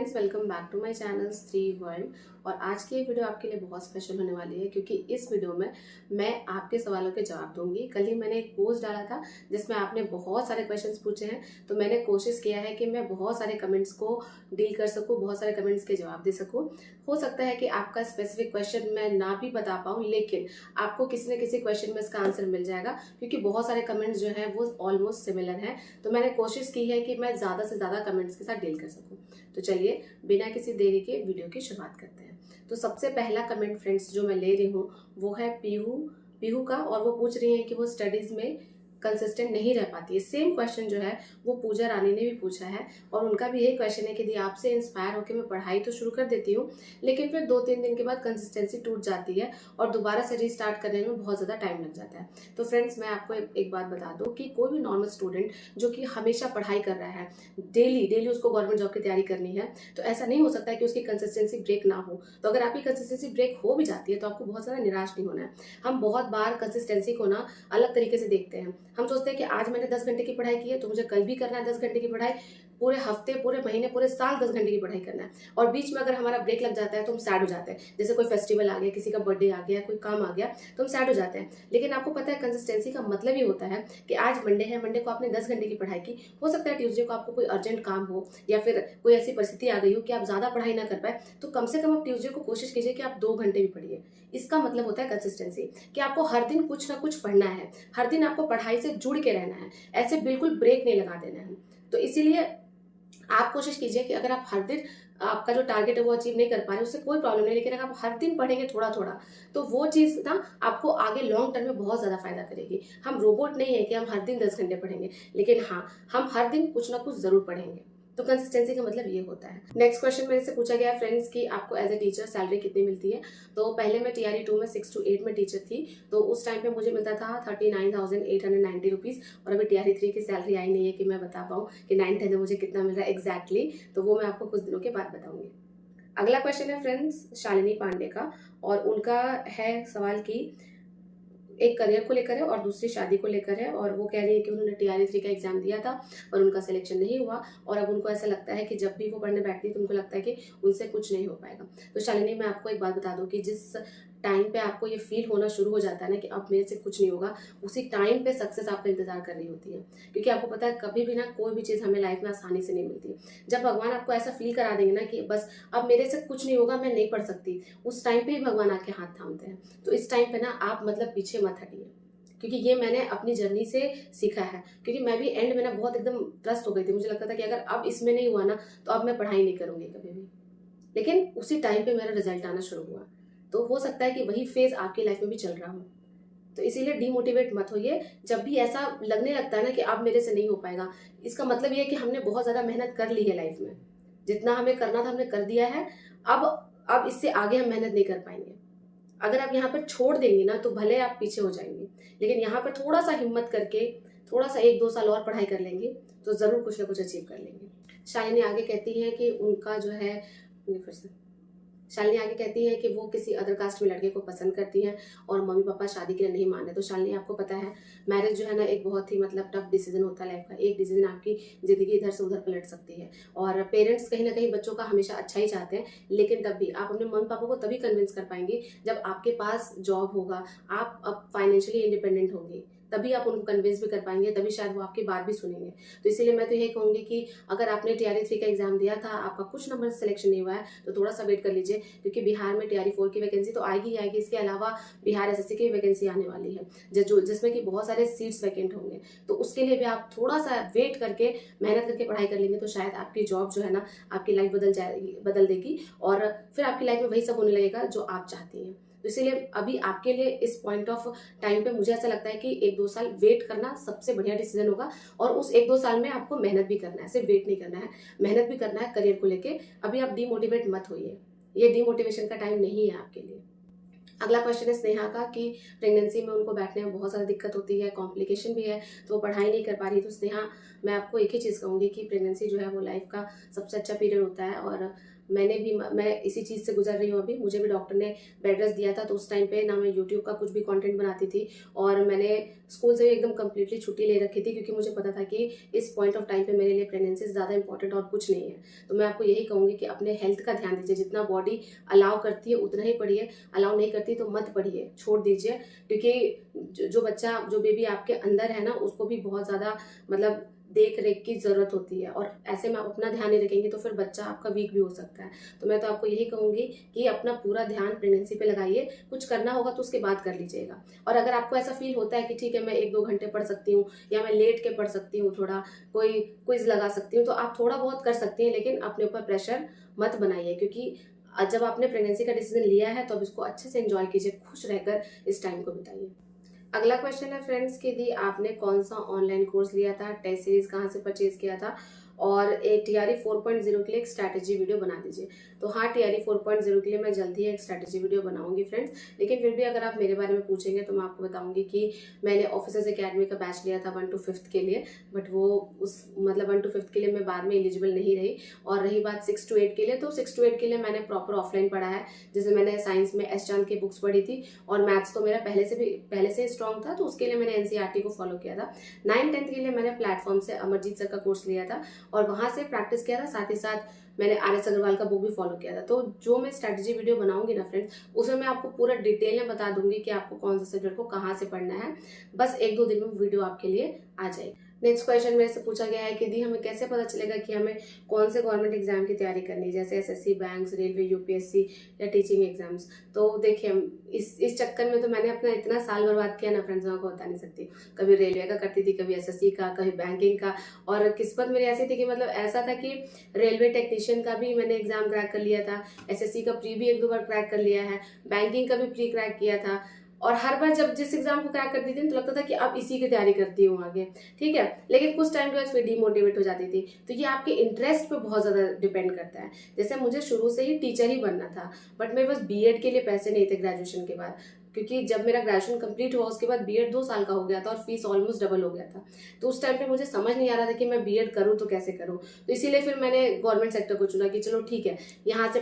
Friends, welcome back to my channel Stree world. और आज की ये वीडियो आपके लिए बहुत स्पेशल होने वाली है क्योंकि इस वीडियो में मैं आपके सवालों के जवाब दूंगी। कल ही मैंने एक पोस्ट डाला था जिसमें आपने बहुत सारे क्वेश्चंस पूछे हैं, तो मैंने कोशिश किया है कि मैं बहुत सारे कमेंट्स को डील कर सकूं, बहुत सारे कमेंट्स के जवाब दे सकूं। हो सकता है कि आपका स्पेसिफिक क्वेश्चन मैं ना भी बता पाऊँ, लेकिन आपको किसी न किसी क्वेश्चन में इसका आंसर मिल जाएगा क्योंकि बहुत सारे कमेंट्स जो है वो ऑलमोस्ट सिमिलर हैं। तो मैंने कोशिश की है कि मैं ज़्यादा से ज़्यादा कमेंट्स के साथ डील कर सकूं। तो चलिए बिना किसी देरी के वीडियो की शुरुआत करते हैं। तो सबसे पहला कमेंट फ्रेंड्स जो मैं ले रही हूँ वो है पीहू का, और वो पूछ रही हैं कि वो स्टडीज में कंसिस्टेंट नहीं रह पाती है। सेम क्वेश्चन जो है वो पूजा रानी ने भी पूछा है और उनका भी यही क्वेश्चन है कि यदि आपसे इंस्पायर होकर मैं पढ़ाई तो शुरू कर देती हूँ, लेकिन फिर 2-3 दिन के बाद कंसिस्टेंसी टूट जाती है और दोबारा से रीस्टार्ट करने में बहुत ज़्यादा टाइम लग जाता है। तो फ्रेंड्स, मैं आपको एक बात बता दूँ कि कोई भी नॉर्मल स्टूडेंट जो कि हमेशा पढ़ाई कर रहा है, डेली उसको गवर्नमेंट जॉब की तैयारी करनी है, तो ऐसा नहीं हो सकता है कि उसकी कंसिस्टेंसी ब्रेक ना हो। तो अगर आपकी कंसिस्टेंसी ब्रेक हो भी जाती है तो आपको बहुत ज़्यादा निराश नहीं होना है। हम बहुत बार कंसिस्टेंसी को ना अलग तरीके से देखते हैं। हम सोचते हैं कि आज मैंने 10 घंटे की पढ़ाई की है तो मुझे कल भी करना है 10 घंटे की पढ़ाई, पूरे हफ्ते, पूरे महीने, पूरे साल 10 घंटे की पढ़ाई करना है। और बीच में अगर हमारा ब्रेक लग जाता है तो हम सैड हो जाते हैं। जैसे कोई फेस्टिवल आ गया, किसी का बर्थडे आ गया, कोई काम आ गया, तो हम सैड हो जाते हैं। लेकिन आपको पता है कंसिस्टेंसी का मतलब ही होता है कि आज मंडे है, मंडे को आपने 10 घंटे की पढ़ाई की, हो सकता है ट्यूसडे को आपको कोई अर्जेंट काम हो या फिर कोई ऐसी परिस्थिति आ गई हो कि आप ज्यादा पढ़ाई ना कर पाए, तो कम से कम आप ट्यूसडे को कोशिश कीजिए कि आप 2 घंटे भी पढ़िए। इसका मतलब होता है कंसिस्टेंसी, कि आपको हर दिन कुछ ना कुछ पढ़ना है, हर दिन आपको पढ़ाई से जुड़ के रहना है, ऐसे बिल्कुल ब्रेक नहीं लगा देना है। तो इसीलिए आप कोशिश कीजिए कि अगर आप हर दिन आपका जो टारगेट है वो अचीव नहीं कर पा रहे, उससे कोई प्रॉब्लम नहीं, लेकिन अगर आप हर दिन पढ़ेंगे थोड़ा थोड़ा, तो वो चीज़ ना आपको आगे लॉन्ग टर्म में बहुत ज़्यादा फायदा करेगी। हम रोबोट नहीं है कि हम हर दिन 10 घंटे पढ़ेंगे, लेकिन हाँ, हम हर दिन कुछ ना कुछ ज़रूर पढ़ेंगे। तो कंसिस्टेंसी का मतलब ये होता है। नेक्स्ट क्वेश्चन मेरे से पूछा गया है फ्रेंड्स कि आपको एज ए टीचर सैलरी कितनी मिलती है। तो पहले मैं टीआरई 2 में 6 to 8 में टीचर थी, तो उस टाइम पे मुझे मिलता था 39,890 रुपीज़। और अभी टीआरई 3 की सैलरी आई नहीं है कि मैं बता पाऊँ कि 9th में मुझे कितना मिल रहा है एग्जैक्टली, तो वो मैं आपको कुछ दिनों के बाद बताऊंगी। अगला क्वेश्चन है फ्रेंड्स शालिनी पांडे का, और उनका है सवाल कि एक करियर को लेकर है और दूसरी शादी को लेकर है। और वो कह रही है कि उन्होंने टीआरई 3 का एग्जाम दिया था और उनका सिलेक्शन नहीं हुआ, और अब उनको ऐसा लगता है कि जब भी वो पढ़ने बैठती है तो उनको लगता है कि उनसे कुछ नहीं हो पाएगा। तो शालिनी, मैं आपको एक बात बता दूं कि जिस टाइम पे आपको ये फील होना शुरू हो जाता है ना कि अब मेरे से कुछ नहीं होगा, उसी टाइम पे सक्सेस आपका इंतजार कर रही होती है। क्योंकि आपको पता है कभी भी ना कोई भी चीज़ हमें लाइफ में आसानी से नहीं मिलती। जब भगवान आपको ऐसा फील करा देंगे ना कि बस अब मेरे से कुछ नहीं होगा, मैं नहीं पढ़ सकती, उस टाइम पे ही भगवान आपके हाथ थामते हैं। तो इस टाइम पे ना आप मतलब पीछे मत हटिए, क्योंकि ये मैंने अपनी जर्नी से सीखा है। क्योंकि मैं भी एंड में ना बहुत एकदम त्रस्त हो गई थी, मुझे लगता था कि अगर अब इसमें नहीं हुआ ना तो अब मैं पढ़ाई नहीं करूंगी कभी भी। लेकिन उसी टाइम पे मेरा रिजल्ट आना शुरू हुआ। तो हो सकता है कि वही फेज आपकी लाइफ में भी चल रहा हो। तो इसीलिए डीमोटिवेट मत होइए। जब भी ऐसा लगने लगता है ना कि अब मेरे से नहीं हो पाएगा, इसका मतलब ये है कि हमने बहुत ज्यादा मेहनत कर ली है लाइफ में, जितना हमें करना था हमने कर दिया है। अब इससे आगे हम मेहनत नहीं कर पाएंगे। अगर आप यहाँ पर छोड़ देंगे ना तो भले आप पीछे हो जाएंगे, लेकिन यहाँ पर थोड़ा सा हिम्मत करके थोड़ा सा 1-2 साल और पढ़ाई कर लेंगे तो जरूर कुछ ना कुछ अचीव कर लेंगे। शालिनी आगे कहती है कि उनका जो है, फिर से शालिनी आगे कहती है कि वो किसी अदर कास्ट में लड़के को पसंद करती हैं और मम्मी पापा शादी के लिए नहीं मान रहे। तो शालिनी, आपको पता है मैरिज जो है ना एक बहुत ही मतलब टफ डिसीजन होता है लाइफ का। एक डिसीजन आपकी जिंदगी इधर से उधर पलट सकती है। और पेरेंट्स कहीं ना कहीं बच्चों का हमेशा अच्छा ही चाहते हैं, लेकिन तब भी आप अपने मम्मी पापा को तभी कन्विंस कर पाएंगे जब आपके पास जॉब होगा, आप अब फाइनेंशियली इंडिपेंडेंट होंगे, तभी आप उनको कन्विंस भी कर पाएंगे, तभी शायद वो आपकी बात भी सुनेंगे। तो इसीलिए मैं तो यही कहूंगी कि अगर आपने टीआरई 3 का एग्जाम दिया था, आपका कुछ नंबर से सिलेक्शन नहीं हुआ है, तो थोड़ा सा वेट कर लीजिए, क्योंकि बिहार में टीआरई 4 की वैकेंसी तो आएगी ही आएगी। इसके अलावा बिहार एसएससी की वैकेंसी आने वाली है जिसमें कि बहुत सारे सीट्स वैकेंट होंगे। तो उसके लिए भी आप थोड़ा सा वेट करके मेहनत करके पढ़ाई कर लेंगे तो शायद आपकी जॉब जो है ना आपकी लाइफ बदल देगी, और फिर आपकी लाइफ में वही सब होने लगेगा जो आप चाहती हैं। तो इसीलिए अभी आपके लिए इस पॉइंट ऑफ टाइम पे मुझे ऐसा लगता है कि 1-2 साल वेट करना सबसे बढ़िया डिसीजन होगा। और उस 1-2 साल में आपको मेहनत भी करना है, सिर्फ वेट नहीं करना है, मेहनत भी करना है करियर को लेके। अभी आप डीमोटिवेट मत होइए, ये डीमोटिवेशन का टाइम नहीं है आपके लिए। अगला क्वेश्चन है स्नेहा का कि प्रेगनेंसी में उनको बैठने में बहुत ज़्यादा दिक्कत होती है, कॉम्प्लिकेशन भी है, तो वो पढ़ाई नहीं कर पा रही। तो स्नेहा, मैं आपको एक ही चीज़ कहूँगी कि प्रेगनेंसी जो है वो लाइफ का सबसे अच्छा पीरियड होता है, और मैं इसी चीज़ से गुजर रही हूँ अभी। मुझे भी डॉक्टर ने बेड रेस्ट दिया था, तो उस टाइम पे ना मैं यूट्यूब का कुछ भी कंटेंट बनाती थी, और मैंने स्कूल से भी एकदम कंप्लीटली छुट्टी ले रखी थी, क्योंकि मुझे पता था कि इस पॉइंट ऑफ टाइम पे मेरे लिए प्रेगनेंसी ज़्यादा इंपॉर्टेंट और कुछ नहीं है। तो मैं आपको यही कहूँगी कि अपने हेल्थ का ध्यान दीजिए, जितना बॉडी अलाउ करती है उतना ही पढ़िए, अलाउ नहीं करती तो मत पढ़िए, छोड़ दीजिए। क्योंकि जो बच्चा, जो बेबी आपके अंदर है ना, उसको भी बहुत ज़्यादा मतलब देख रेख की जरूरत होती है, और ऐसे में आप अपना ध्यान नहीं रखेंगे तो फिर बच्चा आपका वीक भी हो सकता है। तो मैं तो आपको यही कहूंगी कि अपना पूरा ध्यान प्रेगनेंसी पे लगाइए। कुछ करना होगा तो उसके बाद कर लीजिएगा। और अगर आपको ऐसा फील होता है कि ठीक है मैं 1-2 घंटे पढ़ सकती हूँ, या मैं लेट के पढ़ सकती हूँ, थोड़ा कोई क्विज लगा सकती हूँ, तो आप थोड़ा बहुत कर सकती हैं, लेकिन अपने ऊपर प्रेशर मत बनाइए। क्योंकि जब आपने प्रेगनेंसी का डिसीजन लिया है तो अब इसको अच्छे से एंजॉय कीजिए, खुश रहकर इस टाइम को बिताइए। अगला क्वेश्चन है फ्रेंड्स कि दी आपने कौन सा ऑनलाइन कोर्स लिया था, टेस्ट सीरीज कहाँ से परचेज किया था, और एक TRE 4.0 के लिए एक स्ट्रैटेजी वीडियो बना दीजिए। तो हाँ, TRE 4.0 के लिए मैं जल्दी एक स्ट्रैटेजी वीडियो बनाऊंगी फ्रेंड्स। लेकिन फिर भी अगर आप मेरे बारे में पूछेंगे तो मैं आपको बताऊंगी कि मैंने ऑफिसर्स एकेडमी का बैच लिया था 1 to 5th के लिए, बट वो उस मतलब 1 to 5th के लिए मैं बाद में एलिजिबल नहीं रही। और रही बात 6 to 8 के लिए, तो 6 to 8 के लिए मैंने प्रॉपर ऑफलाइन पढ़ा है। जैसे मैंने साइंस में एस चांद की बुक्स पढ़ी थी, और मैथ्स तो मेरा पहले से स्ट्रॉन्ग था, तो उसके लिए मैंने NCERT को फॉलो किया था। 9th-10th के लिए मैंने प्लेटफॉर्म से अमरजीत सर का कोर्स लिया था, और वहां से प्रैक्टिस किया था। साथ ही साथ मैंने RS अग्रवाल का बुक भी फॉलो किया था। तो जो मैं स्ट्रैटेजी वीडियो बनाऊंगी ना फ्रेंड्स, उसमें मैं आपको पूरा डिटेल में बता दूंगी कि आपको कौन सा सब्जेक्ट को कहाँ से पढ़ना है। बस 1-2 दिन में वीडियो आपके लिए आ जाएगी। नेक्स्ट क्वेश्चन मेरे से पूछा गया है कि दी हमें कैसे पता चलेगा कि हमें कौन से गवर्नमेंट एग्जाम की तैयारी करनी है, जैसे SSC, बैंक्स, रेलवे, UPSC या टीचिंग एग्जाम्स। तो देखिए, इस चक्कर में तो मैंने अपना इतना साल बर्बाद किया ना फ्रेंड्स, मैं आपको बता नहीं सकती। कभी रेलवे का करती थी, कभी SSC का, कभी बैंकिंग का, और किस्मत मेरी ऐसी थी कि मतलब ऐसा था कि रेलवे टेक्नीशियन का भी मैंने एग्जाम क्रैक कर लिया था, SSC का प्री भी 1-2 बार क्रैक कर लिया है, बैंकिंग का भी प्री क्रैक किया था। और हर बार जब जिस एग्जाम को क्रैक करती थी तो लगता था कि अब इसी की तैयारी करती हूँ आगे, ठीक है। लेकिन कुछ टाइम के बाद फिर डिमोटिवेट हो जाती थी। तो ये आपके इंटरेस्ट पे बहुत ज्यादा डिपेंड करता है। जैसे मुझे शुरू से ही टीचर ही बनना था, बट मेरे पास B.Ed के लिए पैसे नहीं थे ग्रेजुएशन के बाद, क्योंकि जब मेरा ग्रेजुएशन कंप्लीट हुआ उसके बाद B.Ed 2 साल का हो गया था, और फीस ऑलमोस्ट डबल हो गया था। तो उस टाइम पे मुझे समझ नहीं आ रहा था कि मैं B.Ed करूँ तो कैसे करूँ। तो इसीलिए फिर मैंने गवर्नमेंट सेक्टर को चुना कि चलो ठीक है, यहाँ से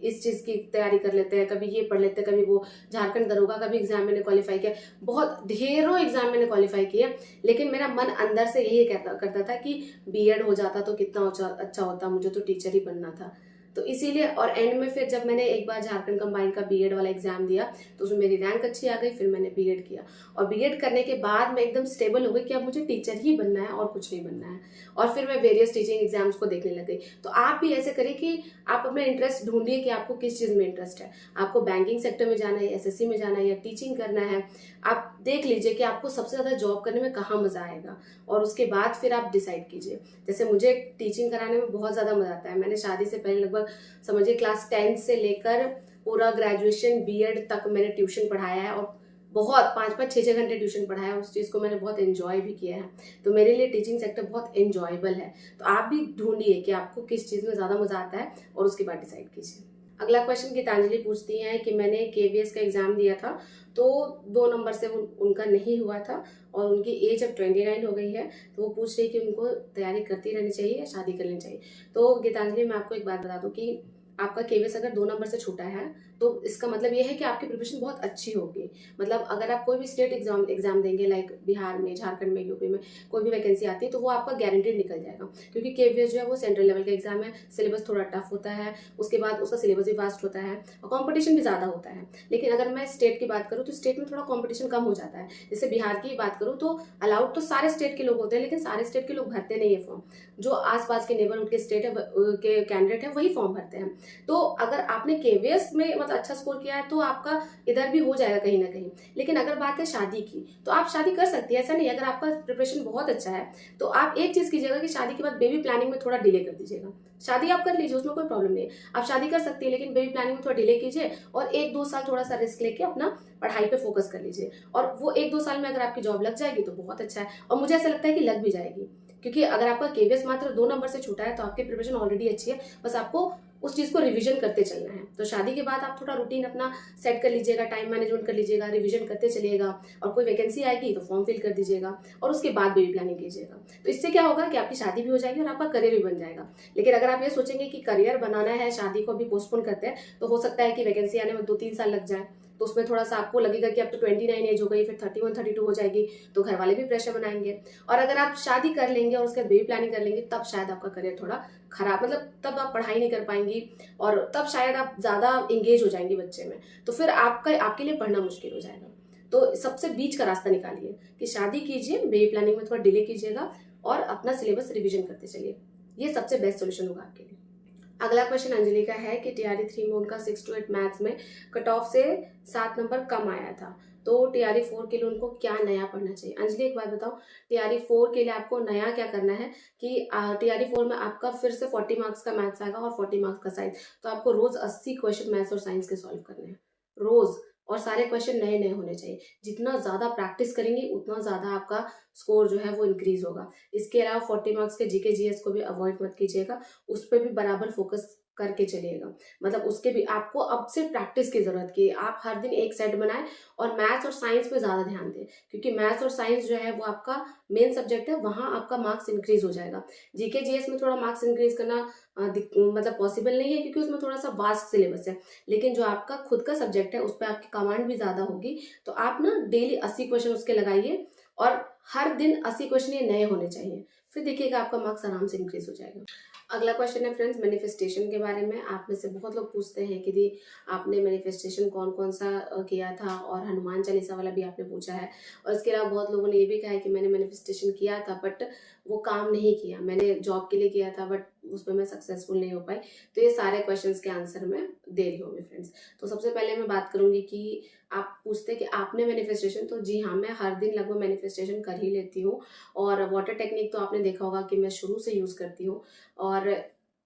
इस चीज की तैयारी कर लेते हैं, कभी ये पढ़ लेते हैं, कभी वो झारखंड दरोगा का भी एग्जाम मैंने क्वालिफाई किया, बहुत ढेरों एग्जाम मैंने क्वालिफाई किया। लेकिन मेरा मन अंदर से यही करता था कि B.Ed हो जाता तो कितना अच्छा होता, मुझे तो टीचर ही बनना था। तो इसीलिए, और एंड में फिर जब मैंने एक बार झारखंड कंबाइंड का B.Ed वाला एग्जाम दिया तो उसमें मेरी रैंक अच्छी आ गई, फिर मैंने B.Ed किया, और B.Ed करने के बाद मैं एकदम स्टेबल हो गई कि अब मुझे टीचर ही बनना है और कुछ नहीं बनना है। और फिर मैं वेरियस टीचिंग एग्जाम्स को देखने लग गई। तो आप भी ऐसे करिए कि आप अपना इंटरेस्ट ढूंढिए कि आपको किस चीज में इंटरेस्ट है। आपको बैंकिंग सेक्टर में जाना है, SSC में जाना है, या टीचिंग करना है। आप देख लीजिए कि आपको सबसे ज्यादा जॉब करने में कहाँ मजा आएगा, और उसके बाद फिर आप डिसाइड कीजिए। जैसे मुझे टीचिंग कराने में बहुत ज्यादा मजा आता है। मैंने शादी से पहले लगभग समझिए क्लास 10 से लेकर पूरा ग्रेजुएशन B.Ed तक मैंने ट्यूशन पढ़ाया है, और बहुत 5-5, 6-6 घंटे ट्यूशन पढ़ाया है। उस चीज को मैंने बहुत एंजॉय भी किया है। तो मेरे लिए टीचिंग सेक्टर बहुत एंजॉयबल है। तो आप भी ढूंढिए कि आपको किस चीज में ज्यादा मजा आता है, और उसके बाद डिसाइड कीजिए। अगला क्वेश्चन गीतांजलि पूछती है कि मैंने KVS का एग्जाम दिया था, तो 2 नंबर से उनका नहीं हुआ था, और उनकी एज अब 29 हो गई है। तो वो पूछ रही है कि उनको तैयारी करती रहनी चाहिए या शादी कर लेनी चाहिए। तो गीतांजलि, मैं आपको एक बात बता दूं कि आपका KVS अगर 2 नंबर से छूटा है तो इसका मतलब ये है कि आपकी प्रिपरेशन बहुत अच्छी होगी। मतलब अगर आप कोई भी स्टेट एग्जाम देंगे, लाइक बिहार में, झारखंड में, यूपी में कोई भी वैकेंसी आती है, तो वो आपका गारंटेड निकल जाएगा। क्योंकि KVS जो है वो सेंट्रल लेवल का एग्जाम है, सिलेबस थोड़ा टफ होता है, उसके बाद उसका सिलेबस भी वास्ट होता है, और कॉम्पिटिशन भी ज्यादा होता है। लेकिन अगर मैं स्टेट की बात करूँ तो स्टेट में थोड़ा कॉम्पिटिशन कम हो जाता है। जैसे बिहार की बात करूँ तो अलाउड तो सारे स्टेट के लोग होते हैं, लेकिन सारे स्टेट के लोग भरते नहीं है फॉर्म। जो आसपास के नेबरहुड के स्टेट है के कैंडिडेट है वही फॉर्म भरते हैं। तो अगर आपने KVS में मतलब अच्छा स्कोर किया है तो आपका इधर भी हो जाएगा कहीं ना कहीं। लेकिन अगर बात है शादी की, तो आप शादी कर सकती है, ऐसा नहीं। अगर आपका प्रिपरेशन बहुत अच्छा है तो आप एक चीज कीजिएगा कि शादी के बाद बेबी प्लानिंग में थोड़ा डिले कर दीजिएगा। शादी आप कर लीजिए, उसमें कोई प्रॉब्लम नहीं है, आप शादी कर सकती है, लेकिन बेबी प्लानिंग में थोड़ा डिले कीजिए, और 1-2 साल थोड़ा सा रिस्क लेके अपना पढ़ाई पे फोकस कर लीजिए। और वो 1-2 साल में अगर आपकी जॉब लग जाएगी तो बहुत अच्छा है, और मुझे ऐसा लगता है कि लग भी जाएगी। क्योंकि अगर आपका KVS मात्र 2 नंबर से छूटा है तो आपकी प्रिपरेशन ऑलरेडी अच्छी है, बस आपको उस चीज़ को रिवीजन करते चलना है। तो शादी के बाद आप थोड़ा रूटीन अपना सेट कर लीजिएगा, टाइम मैनेजमेंट कर लीजिएगा, रिवीजन करते चलिएगा, और कोई वैकेंसी आएगी तो फॉर्म फिल कर दीजिएगा, और उसके बाद बेबी प्लानिंग कीजिएगा। तो इससे क्या होगा कि आपकी शादी भी हो जाएगी और आपका करियर भी बन जाएगा। लेकिन अगर आप ये सोचेंगे कि करियर बनाना है, शादी को अभी पोस्टपोन करते हैं, तो हो सकता है कि वैकेंसी आने में 2-3 साल लग जाए। तो उसमें थोड़ा सा आपको लगेगा कि अब तो 29 एज हो गई, फिर 31-32 हो जाएगी, तो घर वाले भी प्रेशर बनाएंगे। और अगर आप शादी कर लेंगे और उसके बाद बेबी प्लानिंग कर लेंगे, तब शायद आपका करियर थोड़ा खराब, मतलब तब आप पढ़ाई नहीं कर पाएंगी, और तब शायद आप ज्यादा एंगेज हो जाएंगी बच्चे में, तो फिर आपके लिए पढ़ना मुश्किल हो जाएगा। तो सबसे बीच का रास्ता निकालिए कि शादी कीजिए, बेबी प्लानिंग में थोड़ा डिले कीजिएगा, और अपना सिलेबस रिविजन करते चलिए। ये सबसे बेस्ट सोल्यूशन होगा आपके लिए। अगला क्वेश्चन अंजलि का है कि TRE 3 में उनका 6 to 8 मैथ्स में कट ऑफ से 7 नंबर कम आया था, तो TRE 4 के लिए उनको क्या नया पढ़ना चाहिए। अंजलि एक बात बताओ, TRE 4 के लिए आपको नया क्या करना है कि TRE 4 में आपका फिर से 40 मार्क्स का मैथ्स आएगा और 40 मार्क्स का साइंस। तो आपको रोज 80 क्वेश्चन मैथ्स और साइंस के सॉल्व करने हैं रोज, और सारे क्वेश्चन नए नए होने चाहिए। जितना ज्यादा प्रैक्टिस करेंगे उतना ज्यादा आपका स्कोर जो है वो इंक्रीज होगा। इसके अलावा 40 मार्क्स के GK GS को भी अवॉइड मत कीजिएगा, उस पर भी बराबर फोकस करके चलिएगा। मतलब उसके भी आपको अब से प्रैक्टिस की जरूरत की, आप हर दिन एक सेट बनाएं और मैथ्स और साइंस पे ज्यादा ध्यान दें, क्योंकि मैथ्स और साइंस जो है वो आपका मेन सब्जेक्ट है, वहां आपका मार्क्स इंक्रीज हो जाएगा। GK GS में थोड़ा मार्क्स इंक्रीज करना मतलब पॉसिबल नहीं है, क्योंकि उसमें थोड़ा सा वास्ट सिलेबस है। लेकिन जो आपका खुद का सब्जेक्ट है उस पर आपकी कमांड भी ज्यादा होगी, तो आप ना डेली 80 क्वेश्चन उसके लगाइए, और हर दिन 80 क्वेश्चन ये नए होने चाहिए, फिर देखिएगा आपका मार्क्स आराम से इंक्रीज हो जाएगा। अगला क्वेश्चन है फ्रेंड्स मैनिफेस्टेशन के बारे में। आप में से बहुत लोग पूछते हैं कि दी आपने मैनिफेस्टेशन कौन कौन सा किया था, और हनुमान चालीसा वाला भी आपने पूछा है। और इसके अलावा बहुत लोगों ने ये भी कहा है कि मैंने मैनिफेस्टेशन किया था बट वो काम नहीं किया, मैंने जॉब के लिए किया था बट उसमें मैं सक्सेसफुल नहीं हो पाई। तो ये सारे क्वेश्चंस के आंसर मैं दे रही हूँ फ्रेंड्स। तो सबसे पहले मैं बात करूंगी कि आप पूछते कि आपने मैनिफेस्टेशन, तो जी हाँ, मैं हर दिन लगभग मैनिफेस्टेशन कर ही लेती हूँ। और वाटर टेक्निक तो आपने देखा होगा कि मैं शुरू से यूज करती हूँ। और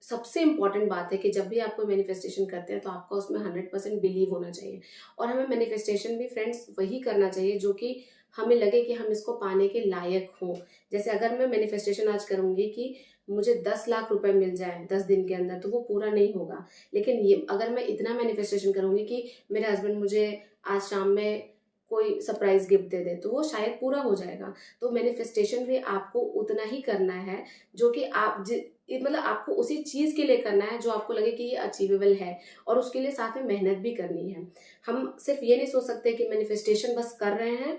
सबसे इम्पॉर्टेंट बात है कि जब भी आप कोई मैनिफेस्टेशन करते हैं तो आपका उसमें 100% बिलीव होना चाहिए। और हमें मैनिफेस्टेशन भी फ्रेंड्स वही करना चाहिए जो कि हमें लगे कि हम इसको पाने के लायक हों। जैसे अगर मैं मैनिफेस्टेशन आज करूंगी कि मुझे 10 लाख रुपए मिल जाए 10 दिन के अंदर, तो वो पूरा नहीं होगा। लेकिन ये अगर मैं इतना मैनिफेस्टेशन करूंगी कि मेरे हस्बैंड मुझे आज शाम में कोई सरप्राइज गिफ्ट दे दे, तो वो शायद पूरा हो जाएगा। तो मैनिफेस्टेशन भी आपको उतना ही करना है जो कि आप मतलब आपको उसी चीज के लिए करना है जो आपको लगे कि ये अचीवेबल है, और उसके लिए साथ में मेहनत भी करनी है। हम सिर्फ ये नहीं सोच सकते कि मैनिफेस्टेशन बस कर रहे हैं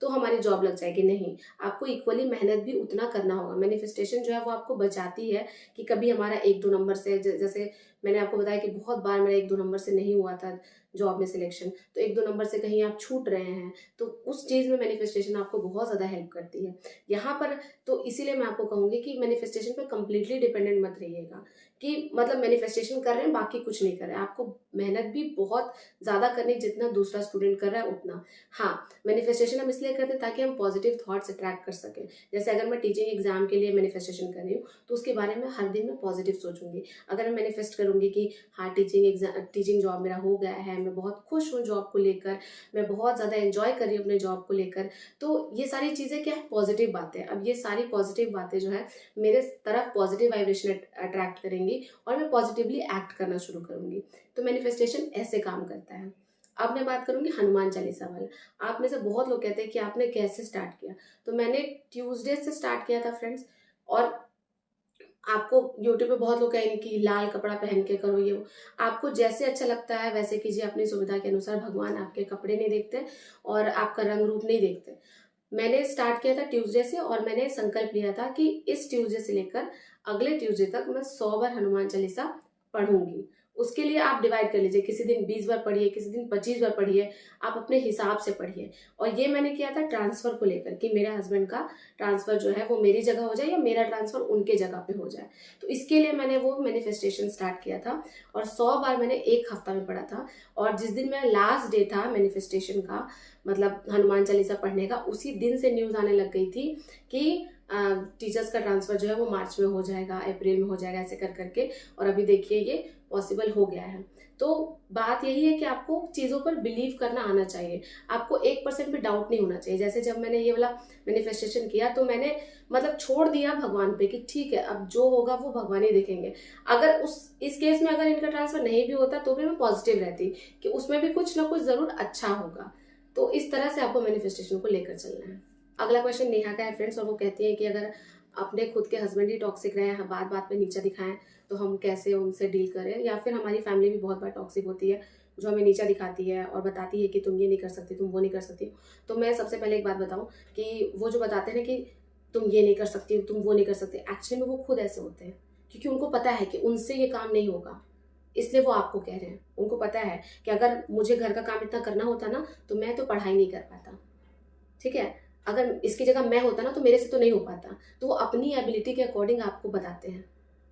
तो हमारी जॉब लग जाएगी, नहीं, आपको इक्वली मेहनत भी उतना करना होगा। मैनिफेस्टेशन जो है वो आपको बचाती है कि कभी हमारा 1-2 नंबर से, जैसे मैंने आपको बताया कि बहुत बार मेरा 1-2 नंबर से नहीं हुआ था जॉब में सिलेक्शन, तो 1-2 नंबर से कहीं आप छूट रहे हैं, तो उस चीज में मैनिफेस्टेशन आपको बहुत ज्यादा हेल्प करती है यहाँ पर। तो इसीलिए मैं आपको कहूंगी कि मैनिफेस्टेशन पे कम्प्लीटली डिपेंडेंट मत रहिएगा कि मतलब मैनिफेस्टेशन कर रहे हैं बाकी कुछ नहीं कर रहे हैं। आपको मेहनत भी बहुत ज्यादा करनी, जितना दूसरा स्टूडेंट कर रहा है उतना। हाँ, मैनिफेस्टेशन हम इसलिए करते हैं ताकि हम पॉजिटिव थॉट्स अट्रैक्ट कर सकें। जैसे अगर मैं टीचिंग एग्जाम के लिए मैनिफेस्टेशन कर रही हूँ तो उसके बारे में हर दिन मैं पॉजिटिव सोचूंगी। अगर मैं मैनिफेस्ट करूंगी कि हाँ टीचिंग जॉब मेरा हो गया है, मैं बहुत खुश हूँ जॉब को लेकर, मैं बहुत ज्यादा एंजॉय कर रही हूँ अपने जॉब को लेकर, तो ये सारी चीजें क्या है, पॉजिटिव बातें। अब ये सारी पॉजिटिव बातें जो है मेरे तरफ पॉजिटिव वाइब्रेशन अट्रैक्ट करेंगी और मैं पॉजिटिवली एक्ट करना शुरू करूंगी। तो मैनिफेस्टेशन ऐसे काम करता है। अब मैं बात करूंगी हनुमान चालीसा वाला। आप में से बहुत लोग कहते हैं कि आपने कैसे स्टार्ट किया, तो मैंने ट्यूसडे से स्टार्ट किया था फ्रेंड्स। और आपको यूट्यूब पे बहुत लोग कहेंगे कि लाल कपड़ा पहन के करो, ये वो, आपको जैसे अच्छा लगता है वैसे कीजिए अपनी सुविधा के अनुसार। भगवान आपके कपड़े नहीं देखते और आपका रंग रूप नहीं देखते। मैंने स्टार्ट किया था ट्यूसडे से, और मैंने संकल्प लिया था कि इस ट्यूसडे से लेकर अगले ट्यूसडे तक मैं 100 बार हनुमान चालीसा पढ़ूंगी। उसके लिए आप डिवाइड कर लीजिए, किसी दिन 20 बार पढ़िए, किसी दिन 25 बार पढ़िए, आप अपने हिसाब से पढ़िए। और ये मैंने किया था ट्रांसफर को लेकर कि मेरे हस्बैंड का ट्रांसफर जो है वो मेरी जगह हो जाए या मेरा ट्रांसफर उनके जगह पे हो जाए। तो इसके लिए मैंने वो मैनिफेस्टेशन स्टार्ट किया था, और 100 बार मैंने एक हफ्ता में पढ़ा था। और जिस दिन मेरा लास्ट डे था मैनिफेस्टेशन का, मतलब हनुमान चालीसा पढ़ने का, उसी दिन से न्यूज आने लग गई थी कि टीचर्स का ट्रांसफर जो है वो मार्च में हो जाएगा, अप्रैल में हो जाएगा, ऐसे कर करके। और अभी देखिए ये पॉसिबल हो गया है। तो बात यही है कि आपको चीज़ों पर बिलीव करना आना चाहिए, आपको 1% भी डाउट नहीं होना चाहिए। जैसे जब मैंने ये वाला मैनिफेस्टेशन किया तो मैंने मतलब छोड़ दिया भगवान पे कि ठीक है, अब जो होगा वो भगवान ही देखेंगे। अगर इस केस में अगर इनका ट्रांसफर नहीं भी होता तो भी मैं पॉजिटिव रहती कि उसमें भी कुछ ना कुछ जरूर अच्छा होगा। तो इस तरह से आपको मैनिफेस्टेशन को लेकर चलना है। अगला क्वेश्चन नेहा का है फ्रेंड्स, और वो कहती है कि अगर अपने खुद के हस्बैंड ही टॉक्सिक रहे हैं, बात बात पे नीचा दिखाएं, तो हम कैसे उनसे डील करें, या फिर हमारी फैमिली भी बहुत बार टॉक्सिक होती है जो हमें नीचा दिखाती है और बताती है कि तुम ये नहीं कर सकती, तुम वो नहीं कर सकती। तो मैं सबसे पहले एक बात बताऊं कि वो जो बताते हैं कि तुम ये नहीं कर सकती, तुम वो नहीं कर सकते, एक्चुअली में वो खुद ऐसे होते हैं क्योंकि उनको पता है कि उनसे ये काम नहीं होगा, इसलिए वो आपको कह रहे हैं। उनको पता है कि अगर मुझे घर का काम इतना करना होता ना तो मैं तो पढ़ाई नहीं कर पाता, ठीक है, अगर इसकी जगह मैं होता ना तो मेरे से तो नहीं हो पाता। तो वो अपनी एबिलिटी के अकॉर्डिंग आपको बताते हैं,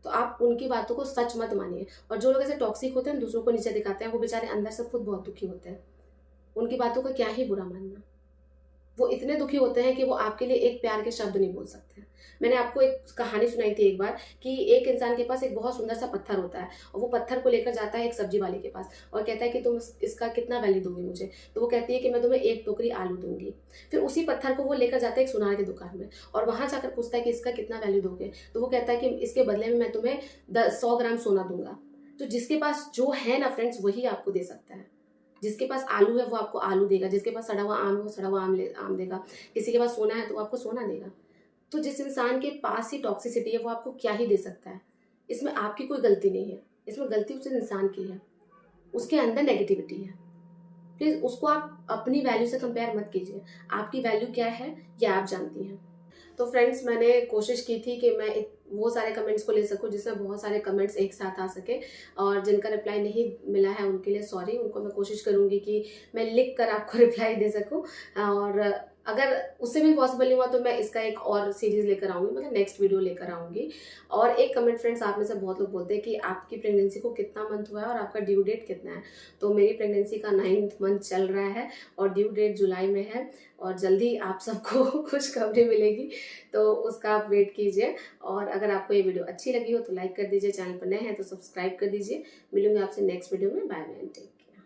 तो आप उनकी बातों को सच मत मानिए। और जो लोग ऐसे टॉक्सिक होते हैं, दूसरों को नीचे दिखाते हैं, वो बेचारे अंदर से खुद बहुत दुखी होते हैं। उनकी बातों का क्या ही बुरा मानना, वो इतने दुखी होते हैं कि वो आपके लिए एक प्यार के शब्द नहीं बोल सकते। मैंने आपको एक कहानी सुनाई थी एक बार कि एक इंसान के पास एक बहुत सुंदर सा पत्थर होता है और वो पत्थर को लेकर जाता है एक सब्जी वाले के पास और कहता है कि तुम इसका कितना वैल्यू दोगे मुझे। तो वो कहती है कि मैं तुम्हें 1 टोकरी आलू दूंगी। फिर उसी पत्थर को वो लेकर जाता है एक सुनार की दुकान में और वहां जाकर पूछता है कि इसका कितना वैल्यू दोगे। तो वो कहता है कि इसके बदले में मैं तुम्हें 100 ग्राम सोना दूंगा। तो जिसके पास जो है ना फ्रेंड्स, वही आपको दे सकता है। जिसके पास आलू है वो आपको आलू देगा, जिसके पास सड़ा हुआ आम है वो सड़ा हुआ आम देगा, किसी के पास सोना है तो वो आपको सोना देगा। तो जिस इंसान के पास ही टॉक्सिसिटी है वो आपको क्या ही दे सकता है। इसमें आपकी कोई गलती नहीं है, इसमें गलती उस इंसान की है, उसके अंदर नेगेटिविटी है। प्लीज उसको आप अपनी वैल्यू से कंपेयर मत कीजिए। आपकी वैल्यू क्या है ये आप जानती हैं। तो फ्रेंड्स, मैंने कोशिश की थी कि मैं वो सारे कमेंट्स को ले सकूं जिसमें बहुत सारे कमेंट्स एक साथ आ सके, और जिनका रिप्लाई नहीं मिला है उनके लिए सॉरी। उनको मैं कोशिश करूंगी कि मैं लिख कर आपको रिप्लाई दे सकूं, और अगर उससे भी पॉसिबल नहीं हुआ तो मैं इसका एक और सीरीज लेकर आऊंगी, मतलब नेक्स्ट वीडियो लेकर आऊंगी। और एक कमेंट फ्रेंड्स, आप में से बहुत लोग बोलते हैं कि आपकी प्रेगनेंसी को कितना मंथ हुआ है और आपका ड्यू डेट कितना है। तो मेरी प्रेगनेंसी का 9th मंथ चल रहा है और ड्यू डेट जुलाई में है, और जल्दी आप सबको खुशखबरी मिलेगी, तो उसका आप वेट कीजिए। और अगर आपको ये वीडियो अच्छी लगी हो तो लाइक कर दीजिए, चैनल पर नए हैं तो सब्सक्राइब कर दीजिए। मिलूंगी आपसे नेक्स्ट वीडियो में। Bye bye, take care.